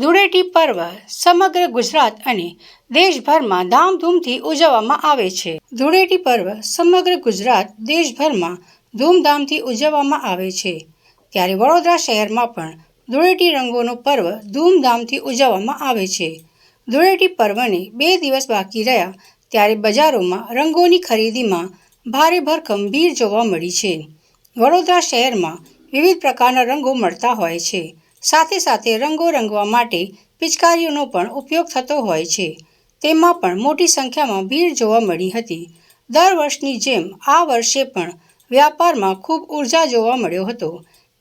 ધૂળેટી પર્વ સમગ્ર ગુજરાત અને દેશભરમાં ધામધૂમથી ઉજવવામાં આવે છે. ધૂળેટી પર્વ સમગ્ર ગુજરાત દેશભરમાં ધૂમધામથી ઉજવવામાં આવે છે. ત્યારે વડોદરા શહેરમાં પણ ધૂળેટી રંગોનો પર્વ ધૂમધામથી ઉજવવામાં આવે છે. ધૂળેટી પર્વને 2 દિવસ બાકી રહ્યા ત્યારે બજારોમાં રંગોની ખરીદીમાં ભારે ભરખમ ભીડ જોવા મળી છે. વડોદરા શહેરમાં વિવિધ પ્રકારના રંગો મળતા હોય છે. સાથે સાથે રંગો રંગવા માટે પિચકારીઓનો પણ ઉપયોગ થતો હોય છે. તેમાં પણ મોટી સંખ્યામાં ભીડ જોવા મળી હતી. દર વર્ષની જેમ આ વર્ષે પણ વ્યાપારમાં ખૂબ ઉર્જા જોવા મળ્યો હતો.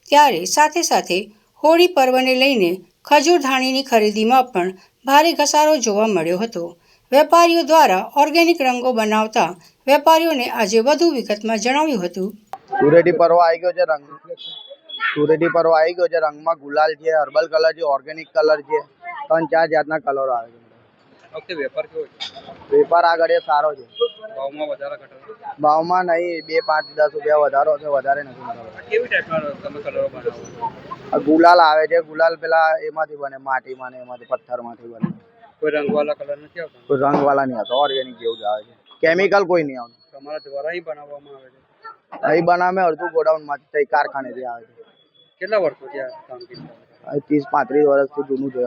ત્યારે સાથે સાથે હોળી પર્વને લઈને ખજૂરધાણીની ખરીદીમાં પણ ભારે ઘસારો જોવા મળ્યો હતો. વેપારીઓ દ્વારા ઓર્ગેનિક રંગો બનાવતા વેપારીઓને આજે વધુ વિગતમાં જણાવ્યું હતું. ધૂળેટી પર્વ આવી ગયો છે. ધૂળેટી પર્વ આવી ગયો છે. રંગમાં ગુલાલ છે, હર્બલ કલર છે, ઓર્ગેનિક કલર છે, 3-4 જાતના કલરો આવે છે. ઓકે, વેપાર કેવો છે? વેપાર આગળ એ સારો છે. ભાવમાં વધારા ઘટાડો? ભાવમાં નહીં, 2, 5, 10 રૂપિયા વધારો છે, વધારે નથી. કેવી ટાઈપના તમે કલરો બનાવો છો? આ ગુલાલ આવે છે. ગુલાલ પેલા એમાંથી બને, માટીમાં ને એમાંથી, પથ્થરમાંથી બને. કોઈ રંગવાળા કલર નથી આવતા? કોઈ રંગવાળા નહીં આવતા, ઓર્ગેનિક જેવું જ આવે છે. કેમિકલ કોઈ નહીં આવતું. તમારા દ્વારા અહીં બનાવવામાં આવે છે? અહીં બનાવે અડધું ગોડાઉનમાંથી, કારખાનેથી આવે છે. કેટલા વર્ષોથી આ કામગીરી ચાલે છે? 30-35 વર્ષથી જૂનું છે.